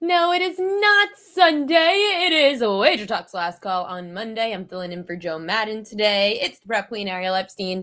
No, it is not Sunday. It is WagerTalk's last call on Monday. I'm filling in for Joe Madden today. It's the prep queen, Ariel Epstein.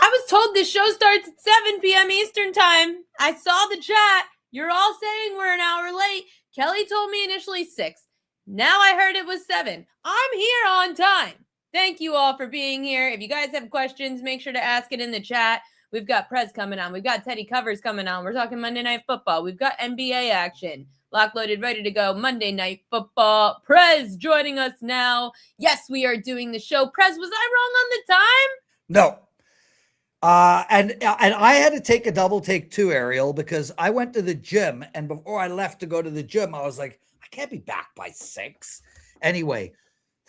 I was told this show starts at 7 p.m. Eastern time. I saw the chat. You're all saying we're an hour late. Kelly told me initially 6. Now I heard it was 7. I'm here on time. Thank you all for being here. If you guys have questions, make sure to ask it in the chat. We've got Prez coming on. We've got Teddy Covers coming on. We're talking Monday Night Football. We've got NBA action. Lock loaded, ready to go. Monday Night Football. Prez joining us now. Yes, we are doing the show. Prez, was I wrong on the time? No. And I had to take a double take too, Ariel, because I went to the gym, and before I left to go to the gym, I was like, I can't be back by 6. Anyway,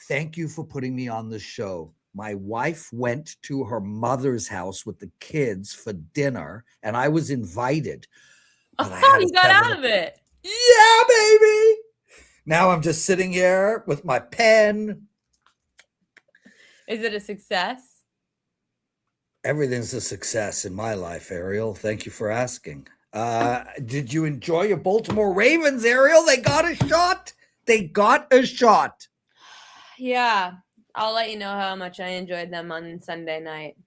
thank you for putting me on the show. My wife went to her mother's house with the kids for dinner, and I was invited. Oh, you got out of it. Yeah, baby. Now I'm just sitting here with my pen. Is it a success? Everything's a success in my life, Ariel. Thank you for asking. Did you enjoy your Baltimore Ravens, Ariel? They got a shot. Yeah. I'll let you know how much I enjoyed them on Sunday night.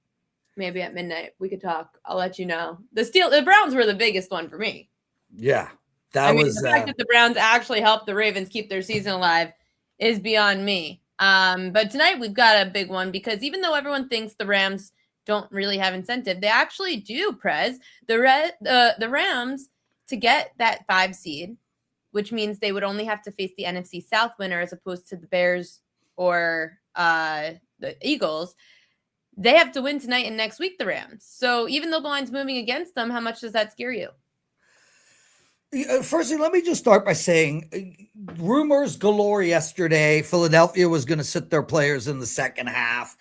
Maybe at midnight we could talk. I'll let you know. The Browns were the biggest one for me. Yeah. The fact that the Browns actually helped the Ravens keep their season alive is beyond me. But tonight we've got a big one because even though everyone thinks the Rams don't really have incentive, they actually do, Prez. The Rams, to get that 5 seed, which means they would only have to face the NFC South winner as opposed to the Bears or the Eagles. They have to win tonight and next week, the Rams. So even though the line's moving against them, how much does that scare you? Firstly, let me just start by saying rumors galore yesterday. Philadelphia was going to sit their players in the second half.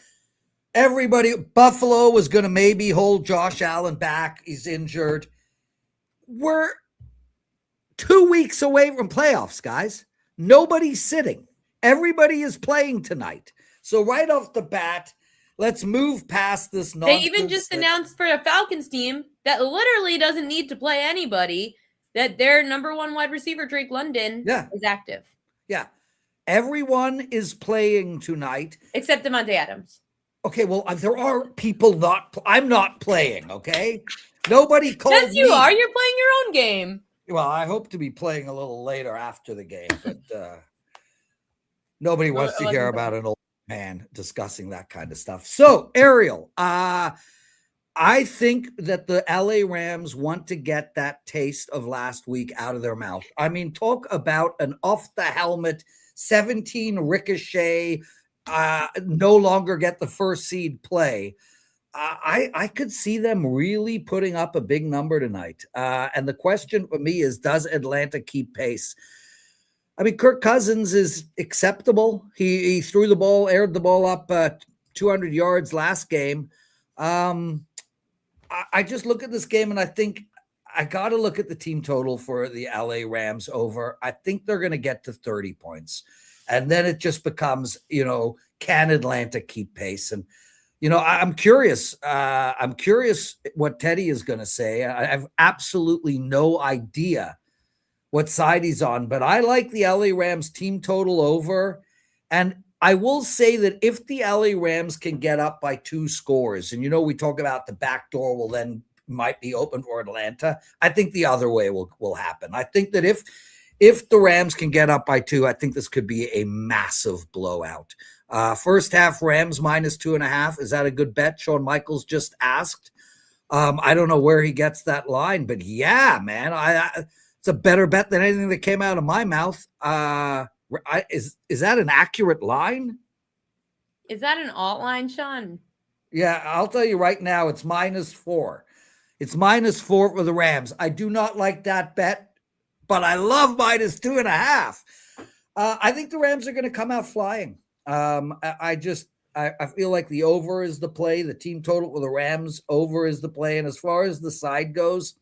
Buffalo was going to maybe hold Josh Allen back. He's injured. We're 2 weeks away from playoffs, guys. Nobody's sitting. Everybody is playing tonight. So right off the bat, let's move past this nonsense. They even just announced for a Falcons team that literally doesn't need to play anybody, that their number 1 wide receiver, Drake London, is active. Yeah. Everyone is playing tonight. Except Devontae Adams. Okay, well, there are people I'm not playing, okay? Nobody called me. Yes, you are. You're playing your own game. Well, I hope to be playing a little later after the game, but nobody wants to hear about an old man discussing that kind of stuff. So, Ariel, I think that the LA Rams want to get that taste of last week out of their mouth. I mean, talk about an off-the-helmet 17 ricochet, no longer get the first seed play. I could see them really putting up a big number tonight. And the question for me is, does Atlanta keep pace? I mean, Kirk Cousins is acceptable. He threw the ball, aired the ball up 200 yards last game. I just look at this game and I think I got to look at the team total for the LA Rams over. I think they're going to get to 30 points. And then it just becomes, can Atlanta keep pace? And, I'm curious. I'm curious what Teddy is going to say. I have absolutely no idea what side he's on, but I like the LA Rams team total over. And I will say that if the LA Rams can get up by 2 scores, and, we talk about the back door will then might be open for Atlanta, I think the other way will happen. I think that if the Rams can get up by 2, I think this could be a massive blowout. First half Rams minus 2.5. Is that a good bet? Shawn Michaels just asked. I don't know where he gets that line, but yeah, man, it's a better bet than anything that came out of my mouth. Is that an accurate line? Is that an alt line, Sean? Yeah, I'll tell you right now, it's -4. It's -4 for the Rams. I do not like that bet, but I love -2.5. I think the Rams are going to come out flying. I feel like the over is the play. The team total with the Rams over is the play. And as far as the side goes,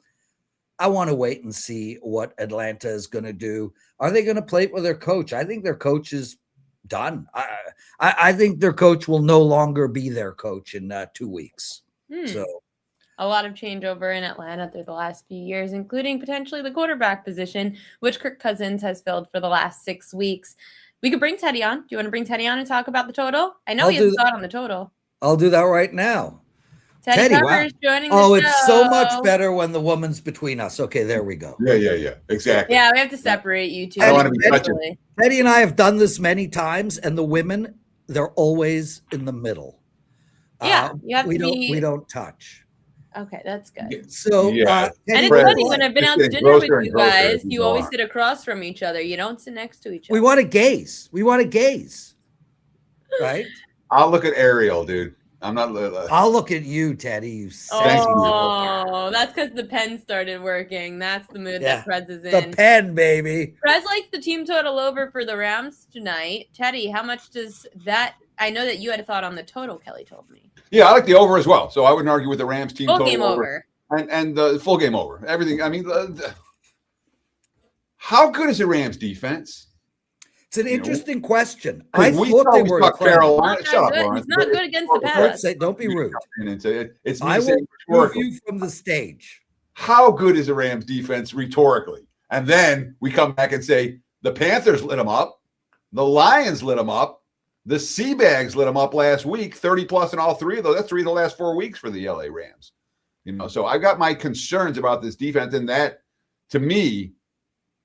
I want to wait and see what Atlanta is going to do. Are they going to play it with their coach? I think their coach is done. I think their coach will no longer be their coach in 2 weeks. So A lot of changeover in Atlanta through the last few years, including potentially the quarterback position, which Kirk Cousins has filled for the last 6 weeks. We could bring Teddy on. Do you want to bring Teddy on and talk about the total? I know he has a thought on the total. I'll do that right now. Teddy Covers joining the show. It's so much better when the woman's between us. Okay, there we go. Yeah. Exactly. Yeah, we have to separate you two. I don't want to be touching. Teddy and I have done this many times, and the women, they're always in the middle. Yeah, you have we don't touch. Okay, that's good. So, and it's funny when I've been out to dinner with you guys, you always sit across from each other. You don't sit next to each other. We want to gaze. Right? I'll look at Ariel, dude. I'm not. I'll look at you, Teddy. You that's because the pen started working. That's the mood that Prez is in. The pen, baby. Prez likes the team total over for the Rams tonight. Teddy, how much does that? I know that you had a thought on the total. Kelly told me. Yeah, I like the over as well. So I wouldn't argue with the Rams team full total game over. And the full game over. Everything. I mean, how good is the Rams defense? It's an interesting question. I thought they were Carolina. Shut up, Lawrence. He's not good against the pass. Don't be rude. I will remove you from the stage. How good is the Rams defense rhetorically? And then we come back and say the Panthers lit them up, the Lions lit them up, the Seabags lit them up last week, 30 plus in all three of those. That's 3 of the last 4 weeks for the LA Rams. So I've got my concerns about this defense, and that to me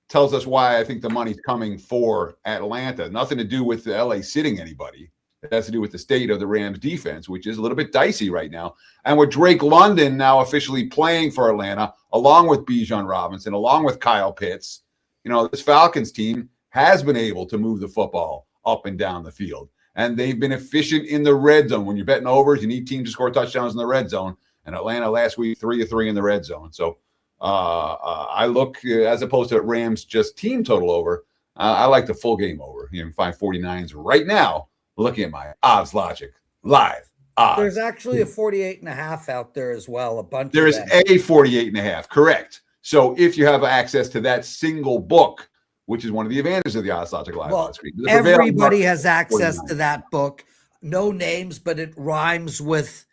tells us why I think the money's coming for Atlanta. Nothing to do with the LA sitting anybody. It has to do with the state of the Rams defense, which is a little bit dicey right now. And with Drake London now officially playing for Atlanta, along with Bijan Robinson, along with Kyle Pitts, this Falcons team has been able to move the football up and down the field. And they've been efficient in the red zone. When you're betting overs, you need teams to score touchdowns in the red zone. And Atlanta last week, 3 of 3 in the red zone. So I look, as opposed to Rams just team total over, I like the full game over. 549s right now, looking at my odds logic live odds. There's actually a 48.5 out there as well. There is a 48.5, correct. So if you have access to that single book, which is one of the advantages of the odds logic live odds screen. Everybody has access 49. To that book. No names, but it rhymes with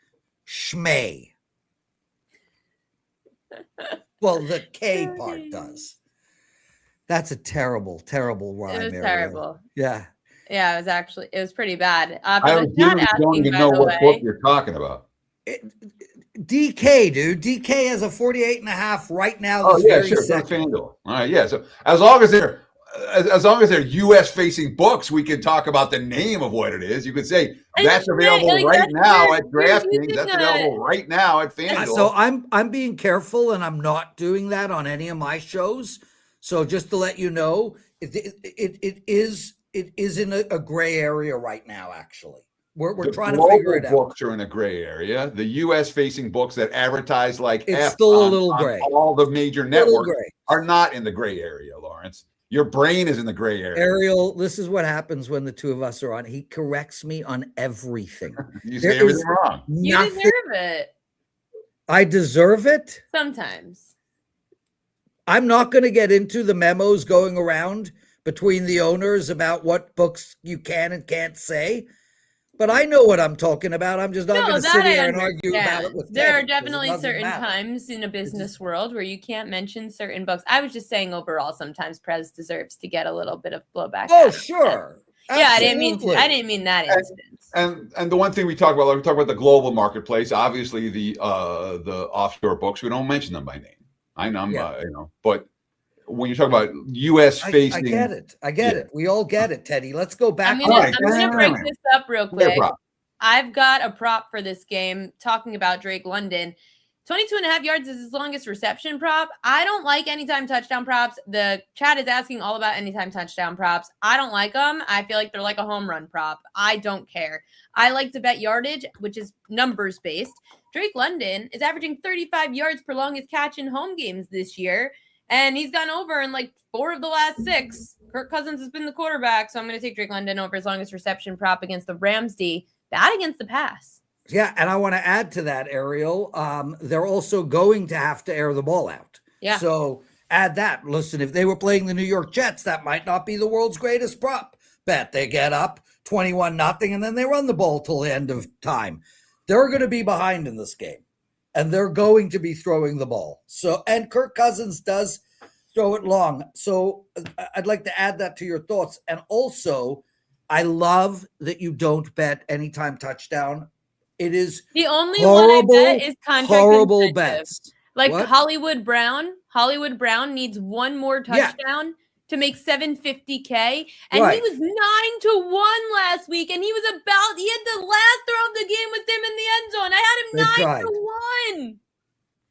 Schmay. Well, the K part does. That's a terrible, terrible rhyme. It was terrible. Yeah. Yeah, it was pretty bad. I don't even know what book you're talking about. DK, dude. DK has a 48.5 right now. Oh, yeah, sure. FanDuel. All right, yeah. So as long as they're U.S. facing books, we can talk about the name of what it is. You could say that's available right now at DraftKings. That's available right now at FanDuel. So I'm being careful, and I'm not doing that on any of my shows. So just to let you know, it is in a gray area right now. Actually, we're trying to figure it out. Books are in a gray area. The U.S. facing books that advertise like it's still a little gray. All the major networks are not in the gray area, Lawrence. Your brain is in the gray area. Ariel, this is what happens when the two of us are on. He corrects me on everything. You say everything wrong. You deserve it. I deserve it? Sometimes. I'm not going to get into the memos going around between the owners about what books you can and can't say. But I know what I'm talking about. I'm just not going to sit here and argue about it with There are definitely certain times in a business world where you can't mention certain books. I was just saying overall, sometimes Prez deserves to get a little bit of blowback. Oh, sure. Absolutely. Yeah, I didn't mean that instance. And the one thing we talk about the global marketplace. Obviously, the offshore books, we don't mention them by name. I know, but when you talk about U.S. facing, I get it. We all get it, Teddy. Let's go back. I'm gonna break this up real quick. I've got a prop for this game talking about Drake London. 22.5 yards is his longest reception prop. I don't like anytime touchdown props. The chat is asking all about anytime touchdown props. I don't like them. I feel like they're like a home run prop. I don't care. I like to bet yardage, which is numbers based. Drake London is averaging 35 yards per longest catch in home games this year. And he's gone over in like 4 of the last 6. Kirk Cousins has been the quarterback, so I'm going to take Drake London over his longest reception prop against the Rams D. Bad against the pass. Yeah, and I want to add to that, Ariel. They're also going to have to air the ball out. Yeah. So add that. Listen, if they were playing the New York Jets, that might not be the world's greatest prop bet. They get up 21-0, and then they run the ball till the end of time. They're going to be behind in this game. and they're going to be throwing the ball. So, and Kirk Cousins does throw it long. So I'd like to add that to your thoughts. And also, I love that you don't bet anytime touchdown. It is the only horrible, one I bet is contract horrible incentive. bets. Like What? Hollywood Brown needs one more touchdown to make $750K, and Right. he was 9-1 last week, and he had the last throw of the game with him in the end zone. I had They him tried. 9-1.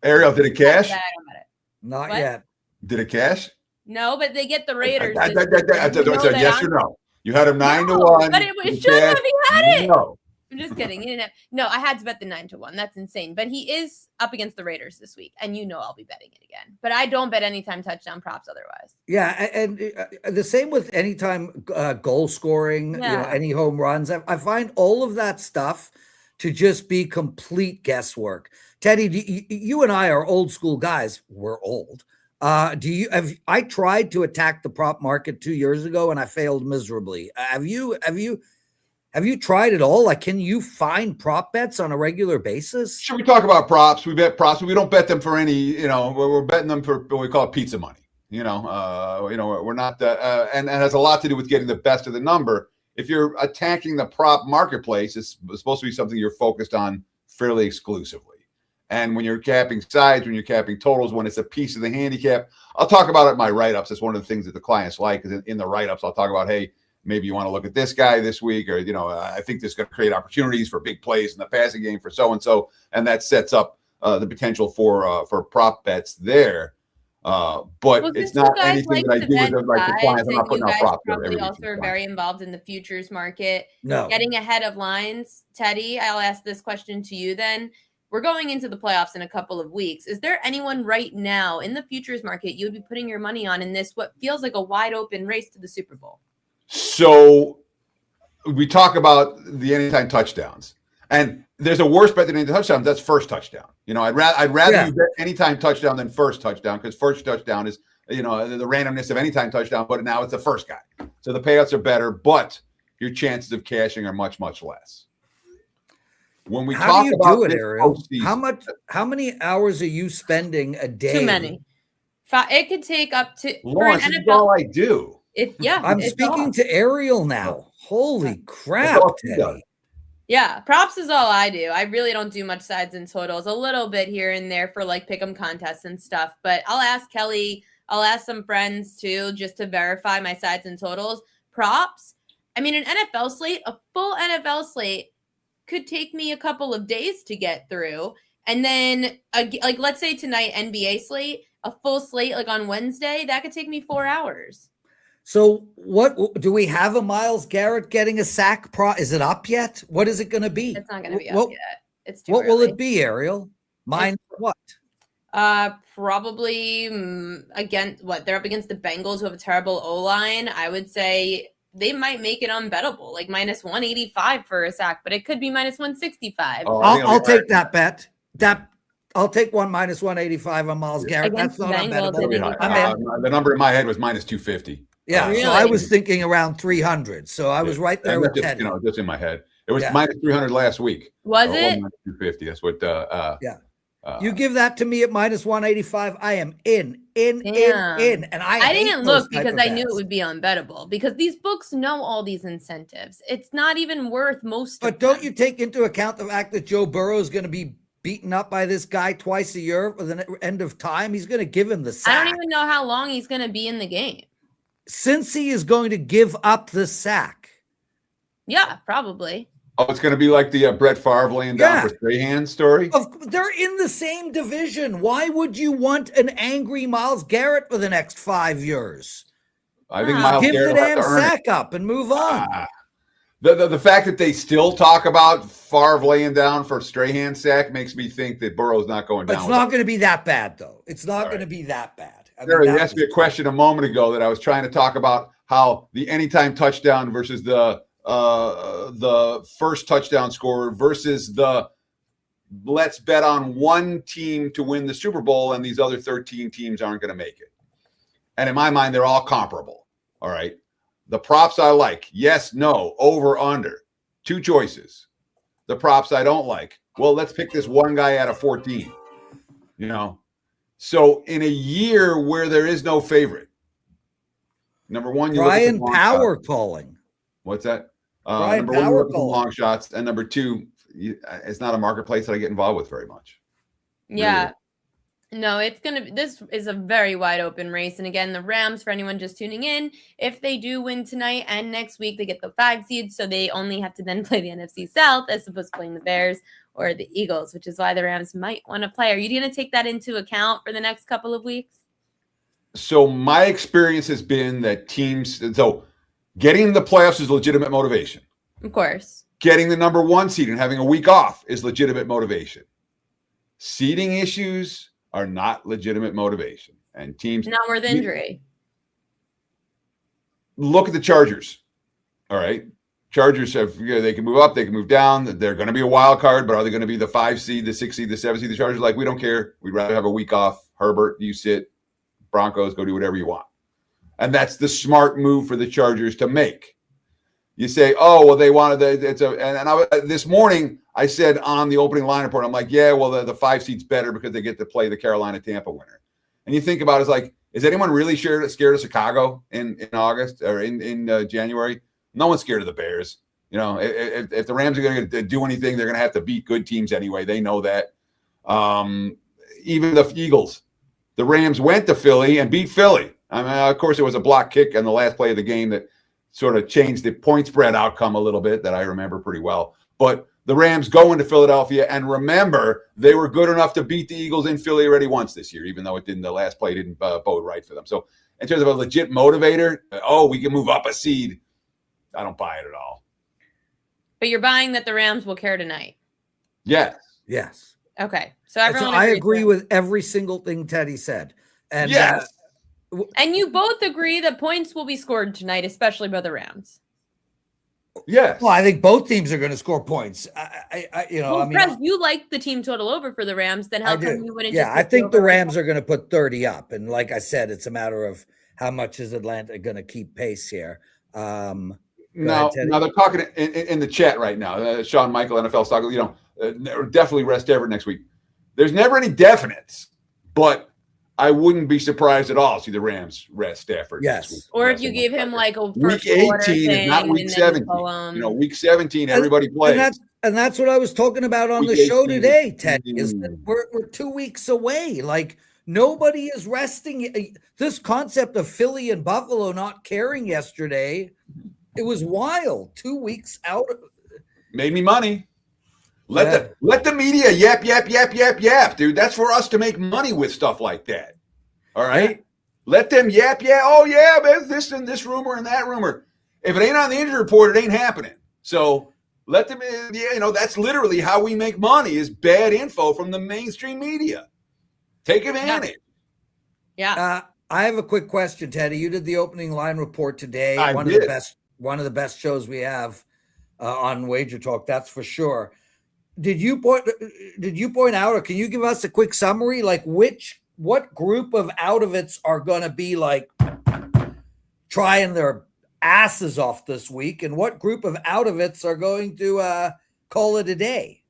Ariel, did it cash? I don't bet it. Not What? yet. Did it cash? No, but they get the Raiders. I this week, and you know said that yes I'm- or no. You had him 9-1. No, but it Did should have. cash? He had it. No. I'm just kidding. He didn't have. No, I had to bet the 9-1. That's insane. But he is up against the Raiders this week, and you know I'll be betting it again. But I don't bet anytime touchdown props otherwise. Yeah, and the same with anytime goal scoring, Yeah. any home runs. I find all of that stuff to just be complete guesswork. Teddy, you and I are old school guys. We're old. I tried to attack the prop market 2 years ago and I failed miserably. Have you tried it all? Like, can you find prop bets on a regular basis? Should we talk about props? We bet props. We don't bet them for any, we're betting them for what we call pizza money. We're not, and it has a lot to do with getting the best of the number. If you're attacking the prop marketplace, it's supposed to be something you're focused on fairly exclusively. And when you're capping sides, when you're capping totals, when it's a piece of the handicap, I'll talk about it in my write-ups. It's one of the things that the clients like, because in the write-ups, I'll talk about, hey, maybe you want to look at this guy this week, or, I think this is going to create opportunities for big plays in the passing game for so-and-so. And that sets up the potential for prop bets there. But it's not anything that I do with the clients. I'm not putting out props there. Probably also are very involved in the futures market. No. Getting ahead of lines. Teddy, I'll ask this question to you then. We're going into the playoffs in a couple of weeks. Is there anyone right now in the futures market you would be putting your money on in this, what feels like a wide open race to the Super Bowl? So we talk about the anytime touchdowns, and there's a worse bet than anytime touchdowns. That's first touchdown. I'd rather you bet anytime touchdown than first touchdown, because first touchdown is, the randomness of anytime touchdown, but now it's the first guy. So the payouts are better, but your chances of cashing are much, much less. When we How talk do you about do it, Ariel? postseason, How many hours are you spending a day? Too many. It could take up to Lawrence, this is all I do. I'm speaking to Ariel now. Holy crap, Teddy. Yeah, props is all I do. I really don't do much sides and totals, a little bit here and there for like pick'em contests and stuff. But I'll ask Kelly, I'll ask some friends too, just to verify my sides and totals. Props, I mean, an NFL slate, a full NFL slate could take me a couple of days to get through. And then like, let's say tonight, NBA slate, a full slate like on Wednesday, that could take me 4 hours. So what do we have a Myles Garrett getting a sack is it up yet? What is it going to be? It's not going to be up yet. It's too What early. will it be, Ariel? Mine what? Probably they're up against the Bengals, who have a terrible O-line. I would say they might make it unbettable, like minus 185 for a sack, but it could be minus 165. Oh, I'll take that bet. I'll take one minus 185 on Myles Garrett. Against That's not Bengals, unbettable. I'm in. The number in my head was minus 250. Yeah, Really? so I was thinking around 300. So I was right there with Teddy. Just in my head. It was minus 300 last week. Was it? Minus 250. That's what. You give that to me at minus 185. I am in. And I didn't look because I knew it would be unbettable, because these books know all these incentives. It's not even worth most. But don't you take into account the fact that Joe Burrow is going to be beaten up by this guy twice a year for the end of time? He's going to give him the sack. I don't even know how long he's going to be in the game. Since he is going to give up the sack. Yeah, probably. Oh, it's going to be like the Brett Favre laying down for Strahan story? They're in the same division. Why would you want an angry Myles Garrett for the next 5 years? I think Myles Garrett give the damn sack up and move on. The fact that they still talk about Favre laying down for Strahan sack makes me think that Burrow's not going down. It's not going to be that bad, though. It's not going to be that bad. Gary, you asked me a question a moment ago that I was trying to talk about how the anytime touchdown versus the first touchdown scorer versus the let's bet on one team to win the Super Bowl and these other 13 teams aren't going to make it. And in my mind, they're all comparable. All right. The props I like, yes, no, over, under. Two choices. The props I don't like, Well, let's pick this one guy out of 14. You know, so in a year where there is no favorite, number one, you Brian look at Power calling. What's that? Brian Number one, you Power look at the calling. long shots, and number two, it's not a marketplace that I get involved with very much. Yeah. No, this is a very wide open race. And again, the Rams, for anyone just tuning in, if they do win tonight and next week, they get the 5 seeds. So they only have to then play the NFC South as opposed to playing the Bears or the Eagles, which is why the Rams might want to play. Are you going to take that into account for the next couple of weeks? So my experience has been that teams, so getting the playoffs is legitimate motivation. Of course. Getting the number 1 seed and having a week off is legitimate motivation. Seeding issues are not legitimate motivation. And teams not worth injury. Look at the Chargers. All right. Chargers have, they can move up, they can move down. They're going to be a wild card, but are they going to be the 5 seed, the 6 seed, the 7 seed? The Chargers like, we don't care. We'd rather have a week off. Herbert, you sit. Broncos, go do whatever you want. And that's the smart move for the Chargers to make. You say, oh, well, they wanted this morning I said on the opening line report, I'm like, yeah, well, the 5 seed's better because they get to play the Carolina Tampa winner. And you think about it, it's like, is anyone really scared of Chicago in August or in January? No one's scared of the Bears. You know, if the Rams are going to do anything, they're going to have to beat good teams anyway. They know that. Even the Eagles, the Rams went to Philly and beat Philly. I mean, of course, it was a block kick on the last play of the game that sort of changed the point spread outcome a little bit that I remember pretty well. But the Rams go into Philadelphia, and remember, they were good enough to beat the Eagles in Philly already once this year, even though it didn't. The last play didn't bode right for them. So in terms of a legit motivator, we can move up a seed. I don't buy it at all. But you're buying that the Rams will care tonight. Yes. Yes. Okay. So everyone. I agree with every single thing Teddy said. And yes. And you both agree that points will be scored tonight, especially by the Rams. Yes. Well, I think both teams are going to score points. Prez, you like the team total over for the Rams, then how come you wouldn't? Yeah, I think the Rams are going to put 30 up, and like I said, it's a matter of how much is Atlanta going to keep pace here. Now they're talking in the chat right now. Sean Michael, NFL stock. Definitely rest Everett next week. There's never any definites, but I wouldn't be surprised at all to see the Rams rest Stafford. Yes. Next week. Or if you gave him like a week 18 is not week 17. Week 17, everybody plays. And that's what I was talking about on the show today, Teddy, is that we're 2 weeks away. Like, nobody is resting. This concept of Philly and Buffalo not caring yesterday, it was wild. 2 weeks out. Made me money. Let the media yap, dude. That's for us to make money with stuff like that. All right? Let them yap. Oh, yeah, man, this and this rumor and that rumor. If it ain't on the injury report, it ain't happening. So let them, that's literally how we make money is bad info from the mainstream media. Take advantage. Yeah. I have a quick question, Teddy. You did the opening line report today. One of the best shows we have on Wager Talk, that's for sure. Did you point out, or can you give us a quick summary, like what group of out-of-its are going to be like trying their asses off this week, and what group of out-of-its are going to call it a day?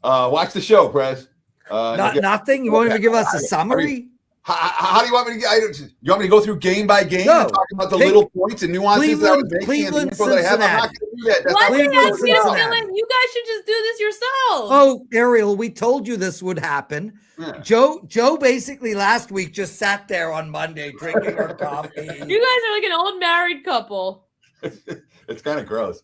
Watch the show, Prez. Nothing. You won't even give us a summary. How do you want me to? You want me to go through game by game and talk about the little points and nuances that I was making and the info that I have? I'm not going to do that. You guys should just do this yourselves. Oh, Ariel, we told you this would happen. Yeah. Joe basically last week just sat there on Monday drinking her coffee. You guys are like an old married couple. It's kind of gross.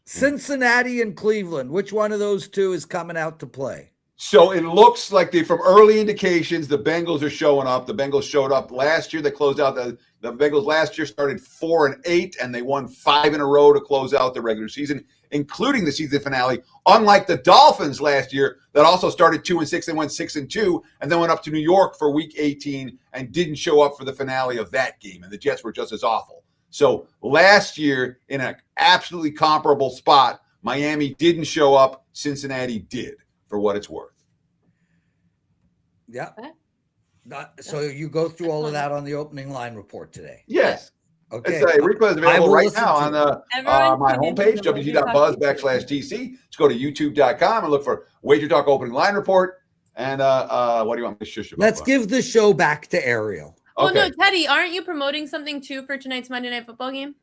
Cincinnati and Cleveland. Which one of those two is coming out to play? So it looks like from early indications, the Bengals are showing up. The Bengals showed up last year. They closed out the Bengals last year started 4-8, and they won 5 in a row to close out the regular season, including the season finale. Unlike the Dolphins last year, that also started 2-6 and went 6-2, and then went up to New York for Week 18 and didn't show up for the finale of that game. And the Jets were just as awful. So last year, in an absolutely comparable spot, Miami didn't show up. Cincinnati did, for what it's worth. Yeah. So you go through all of that on the opening line report today. Yes. Okay. It's a replay is available will right listen now to on Everyone my tune into homepage, the WagerTalk wg.buzz/TC. Just go to youtube.com and look for WagerTalk opening line report. And what do you want me to shush about? Let's give the show back to Ariel. Well, Okay. no, Teddy, aren't you promoting something too for tonight's Monday Night Football game?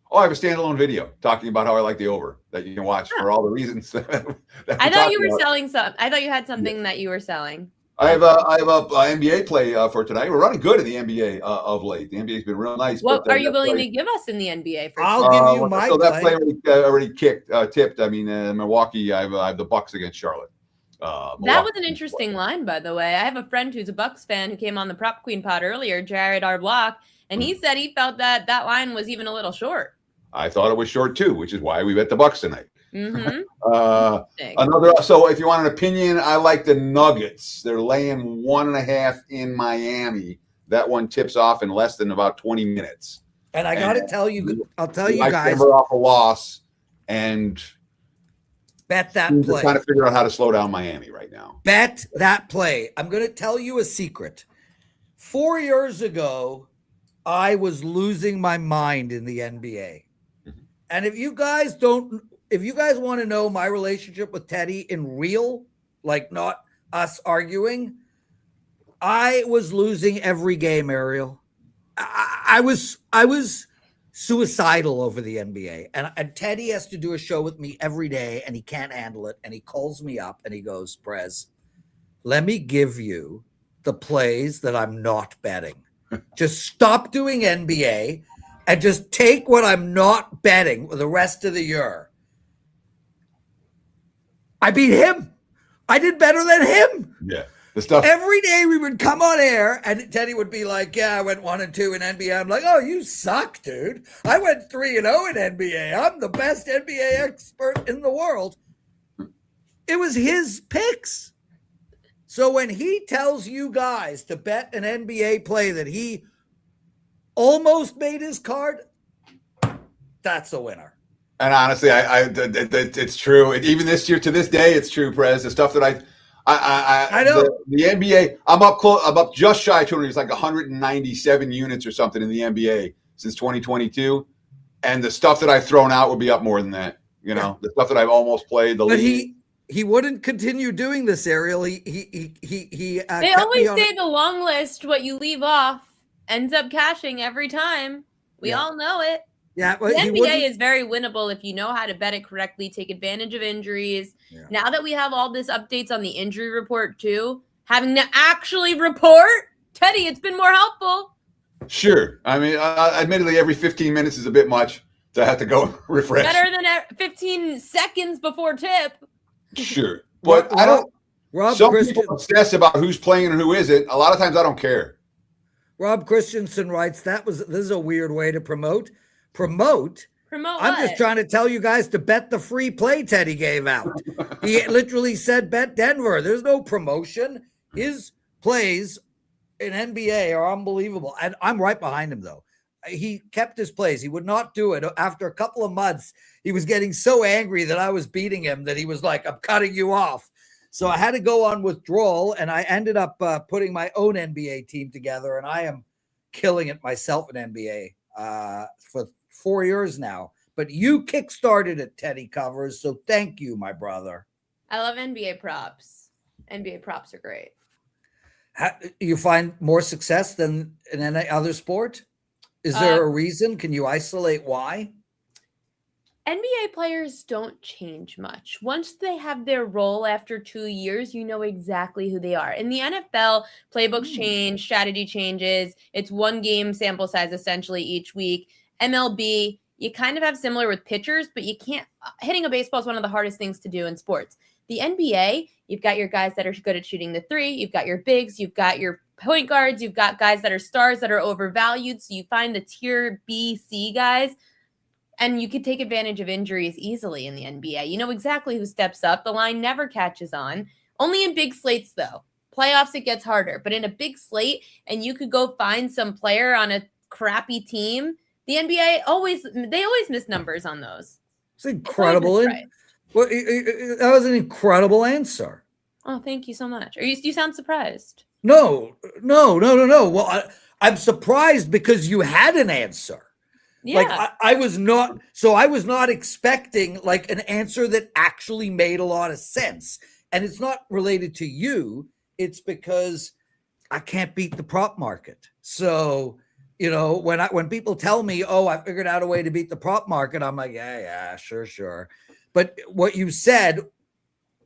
Oh, I have a standalone video talking about how I like the over that you can watch for all the reasons that I thought you were selling some. I thought you had something that you were selling. I have a NBA play for tonight. We're running good in the NBA of late. The NBA's been real nice. What are you willing to give us in the NBA? I'll give you my so that play. already tipped. I mean, Milwaukee. I have the Bucks against Charlotte. That was an interesting line, by the way. I have a friend who's a Bucks fan who came on the Prop Queen pod earlier, Jared R. Block, and he said he felt that line was even a little short. I thought it was short too, which is why we bet the Bucks tonight. Mm-hmm. So if you want an opinion, I like the Nuggets. They're laying 1.5 in Miami. That one tips off in less than about 20 minutes. And I got to tell you, I'll tell you like guys. Denver off a loss and bet that play. Trying to figure out how to slow down Miami right now. Bet that play. I'm going to tell you a secret. 4 years ago, I was losing my mind in the NBA. And if you guys want to know my relationship with Teddy in real, like not us arguing, I was losing every game, Ariel. I was suicidal over the NBA. And Teddy has to do a show with me every day, and he can't handle it. And he calls me up and he goes, Prez, let me give you the plays that I'm not betting. Just stop doing NBA and just take what I'm not betting the rest of the year. I beat him. I ddid better than him. Yeah. The stuff every day we would come on air and Teddy would be like, yeah, I went 1-2 in NBA. I'm like, oh, you suck, dude. I went 3-0 in NBA. I'm the best NBA expert in the world. It was his picks. So when he tells you guys to bet an NBA play that he almost made his card, that's a winner. And honestly, it's true. And even this year, to this day, it's true, Prez. The stuff that I know. The NBA, I'm up just shy of 200. It's like 197 units or something in the NBA since 2022. And the stuff that I've thrown out would be up more than that. You know, the stuff that I've almost played. But he wouldn't continue doing this, Ariel. They always say the long list, what you leave off, ends up cashing every time. We all know it. Yeah, the NBA is very winnable if you know how to bet it correctly, take advantage of injuries. Yeah. Now that we have all this updates on the injury report too, having to actually report, Teddy, it's been more helpful. Sure. I mean, admittedly, every 15 minutes is a bit much to have to go refresh. Better than 15 seconds before tip. Sure. But I don't. Some people obsess about who's playing and who isn't. A lot of times I don't care. Rob Christensen writes, this is a weird way to promote. Promote I'm what? Just trying to tell you guys to bet the free play Teddy gave out. He literally said bet Denver. There's no promotion. His plays in NBA are unbelievable. And I'm right behind him, though. He kept his plays. He would not do it. After a couple of months, he was getting so angry that I was beating him that he was like, I'm cutting you off. So I had to go on withdrawal, and I ended up putting my own NBA team together, and I am killing it myself in NBA for 4 years now. But you kickstarted it, Teddy Covers, so thank you, my brother. I love NBA props. NBA props are great. You find more success than in any other sport? Is there a reason? Can you isolate why? NBA players don't change much. Once they have their role after 2 years, you know exactly who they are. In the NFL, playbooks change, strategy changes. It's one game sample size essentially each week. MLB, you kind of have similar with pitchers, but you can't. Hitting a baseball is one of the hardest things to do in sports. The NBA, you've got your guys that are good at shooting the three. You've got your bigs. You've got your point guards. You've got guys that are stars that are overvalued. So you find the tier B, C guys. And you could take advantage of injuries easily in the NBA. You know exactly who steps up. The line never catches on. Only in big slates, though. Playoffs, it gets harder. But in a big slate, and you could go find some player on a crappy team, the NBA they always miss numbers on those. It's incredible. Well, that was an incredible answer. Oh, thank you so much. You sound surprised. No. Well, I'm surprised because you had an answer. Yeah. Like I was not expecting like an answer that actually made a lot of sense. And it's not related to you. It's because I can't beat the prop market. So, when people tell me, oh, I figured out a way to beat the prop market, I'm like, yeah, sure. But what you said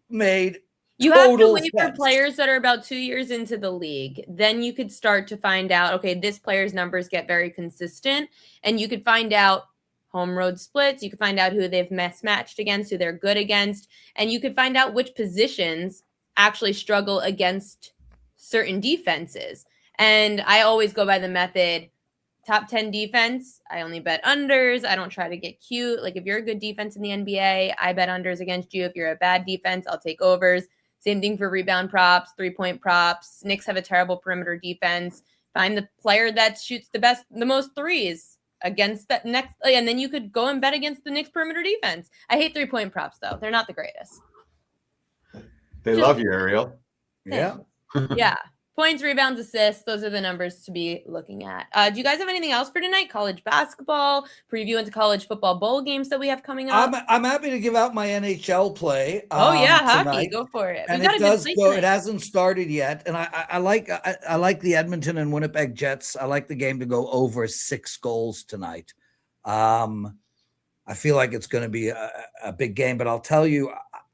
made you have to wait sense. for players that are about 2 years into the league. Then you could start to find out, okay, this player's numbers get very consistent. And you could find out home road splits. You could find out who they've mismatched against, who they're good against. And you could find out which positions actually struggle against certain defenses. And I always go by the method, top 10 defense, I only bet unders. I don't try to get cute. Like if you're a good defense in the NBA, I bet unders against you. If you're a bad defense, I'll take overs. Same thing for rebound props, 3-point props. Knicks have a terrible perimeter defense. Find the player that shoots the most threes against that next, and then you could go and bet against the Knicks perimeter defense. I hate 3-point props though. They're not the greatest. They love you, Ariel. Yeah. Yeah. Points, rebounds, assists. Those are the numbers to be looking at. Do you guys have anything else for tonight? College basketball, preview into college football bowl games that we have coming up. I'm happy to give out my NHL play. Hockey, tonight. go for it. And it does go. It hasn't started yet, and I like the Edmonton and Winnipeg Jets. I like the game to go over 6 goals tonight. I feel like it's going to be a big game, but I'll tell you.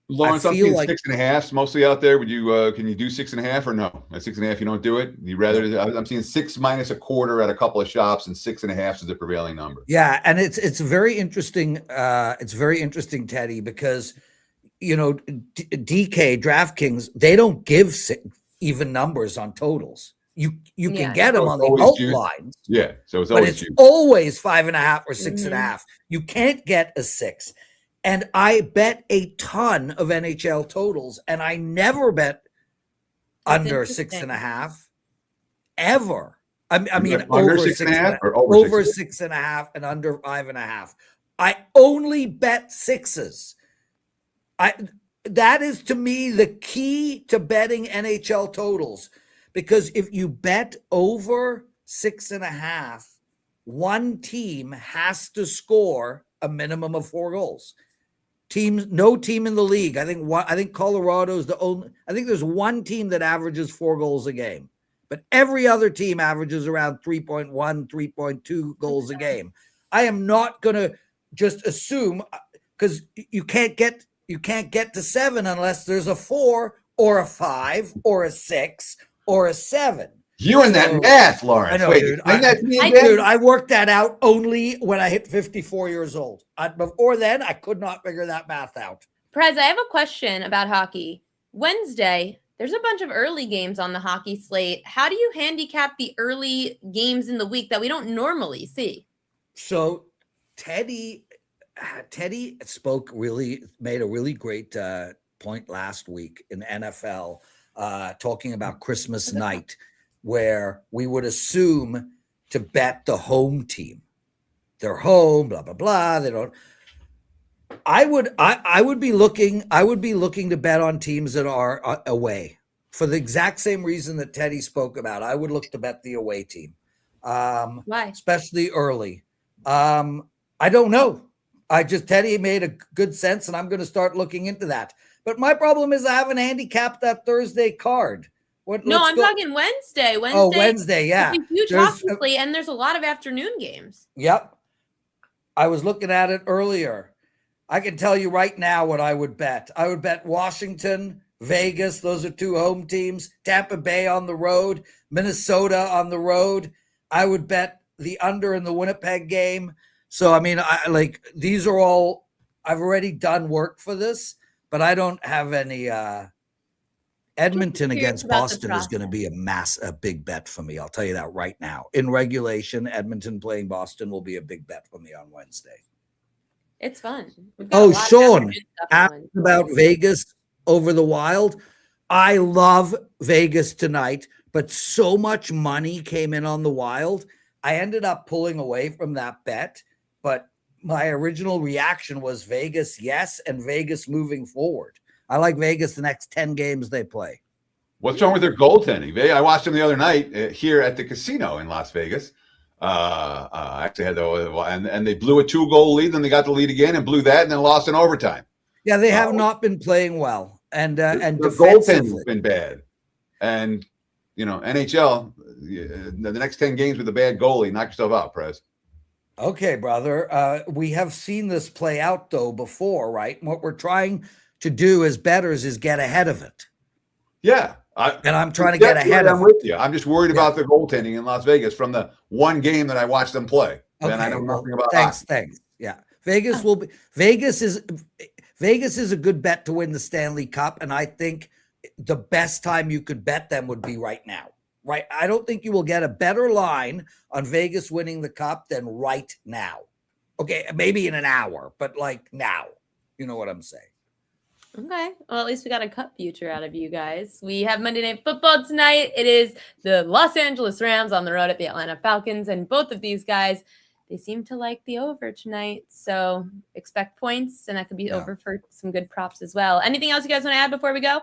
Lawrence, I'm seeing 6.5 mostly out there. Would you can you do 6.5 or no? At 6.5, you don't do it. You rather I'm seeing 6 minus a quarter at a couple of shops, and 6.5 is the prevailing number. Yeah, and it's very interesting. It's very interesting, Teddy, because DK DraftKings, they don't give even numbers on totals. You can get them on the alt lines. Yeah, so it's always 5.5 or 6.5. You can't get a 6. And I bet a ton of NHL totals, and I never bet under 6.5 ever. I mean, over 6.5 or over 6.5 and under 5.5. I only bet 6s. That is to me the key to betting NHL totals, because if you bet over 6.5, one team has to score a minimum of 4 goals. No team in the league. I think Colorado's the only. I think there's one team that averages 4 goals a game, but every other team averages around 3.1, 3.2 goals a game. I am not going to just assume, because you can't get to 7 unless there's a 4 or a 5 or a 6 or a 7. You and that math, Lawrence. I know, Wait, dude. I worked that out only when I hit 54 years old. Before then, I could not figure that math out. Prez, I have a question about hockey. Wednesday, there's a bunch of early games on the hockey slate. How do you handicap the early games in the week that we don't normally see? So Teddy made a really great point last week in NFL, talking about Christmas night, where we would assume to bet the home team. They're home, blah, blah, blah. They don't. I would be looking to bet on teams that are away for the exact same reason that Teddy spoke about. I would look to bet the away team. Why? Especially early. I don't know. Teddy made a good sense, and I'm going to start looking into that. But my problem is I haven't handicapped that Thursday card. I'm talking Wednesday. Oh, Wednesday, yeah. It's a huge hockey slate, and there's a lot of afternoon games. Yep. I was looking at it earlier. I can tell you right now what I would bet. I would bet Washington, Vegas. Those are 2 home teams. Tampa Bay on the road. Minnesota on the road. I would bet the under in the Winnipeg game. So, I mean, these are all, I've already done work for this, but I don't have any, Edmonton against Boston is going to be a big bet for me. I'll tell you that right now. In regulation, Edmonton playing Boston will be a big bet for me on Wednesday. It's fun. Sean asked about Vegas over the Wild. I love Vegas tonight, but so much money came in on the Wild. I ended up pulling away from that bet, but my original reaction was Vegas, yes, and Vegas moving forward. I like Vegas the next 10 games they play. What's wrong with their goaltending? I watched them the other night here at the casino in Las Vegas. I actually had and they blew a 2-goal lead, then they got the lead again and blew that, and then lost in overtime. Yeah, they have not been playing well, and their defensively goaltending's been bad. And NHL, the next 10 games with a bad goalie, knock yourself out, Prez. Okay, brother. We have seen this play out though before, right? What we're trying to do as bettors is get ahead of it. Yeah. I'm trying to get ahead of it. I'm with you. I'm just worried about the goaltending in Las Vegas from the one game that I watched them play. Okay, and I know nothing about thanks. Yeah. Vegas is a good bet to win the Stanley Cup, and I think the best time you could bet them would be right now. Right? I don't think you will get a better line on Vegas winning the Cup than right now. Okay, maybe in an hour, but like now. You know what I'm saying? Okay. Well, at least we got a cup future out of you guys. We have Monday Night Football tonight. It is the Los Angeles Rams on the road at the Atlanta Falcons. And both of these guys, they seem to like the over tonight. So expect points, and that could be over for some good props as well. Anything else you guys want to add before we go?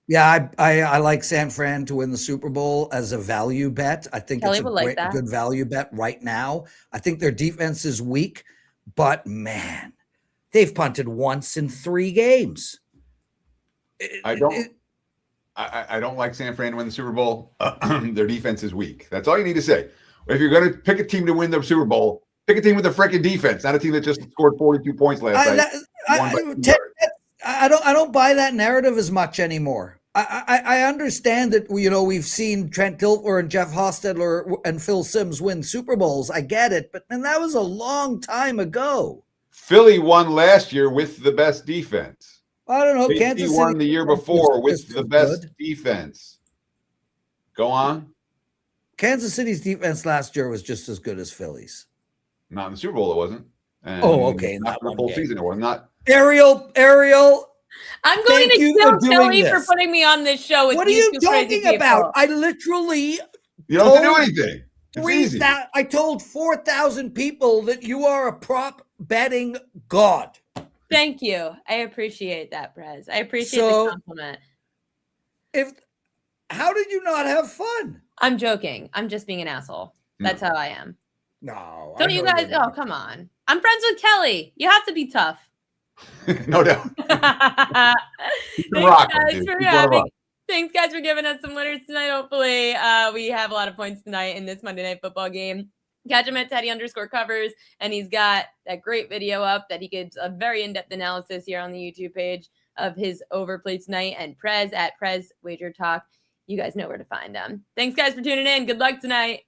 Yeah, I like San Fran to win the Super Bowl as a value bet. I think Kelly it's a good value bet right now. I think their defense is weak, but man, they've punted once in 3 games. I don't like San Fran to win the Super Bowl. Their defense is weak. That's all you need to say. If you're going to pick a team to win the Super Bowl, pick a team with a freaking defense, not a team that just scored 42 points last night. I don't buy that narrative as much anymore. I understand that we've seen Trent Dilfer and Jeff Hostetler and Phil Simms win Super Bowls. I get it, but man, that was a long time ago. Philly won last year with the best defense. I don't know. Kansas City won the year before with the best defense. Go on. Kansas City's defense last year was just as good as Philly's. Not in the Super Bowl, it wasn't. And okay. Not for the full season, it was not. Ariel. I'm going to kill Philly for putting me on this show. What are you talking about? I literally. You don't have to do anything. It's easy. I told 4,000 people that you are a prop betting god. Thank you. I appreciate that, Prez. I appreciate the compliment. How did you not have fun? I'm joking. I'm just being an asshole. That's how I am. No. Don't you guys? Oh, come on. I'm friends with Kelly. You have to be tough. No doubt. Thanks, guys, for giving us some winners tonight. Hopefully, we have a lot of points tonight in this Monday Night Football game. Catch him at Teddy_covers, and he's got that great video up that he gives a very in-depth analysis here on the YouTube page of his overplay tonight, and Prez at Prez WagerTalk. You guys know where to find him. Thanks, guys, for tuning in. Good luck tonight.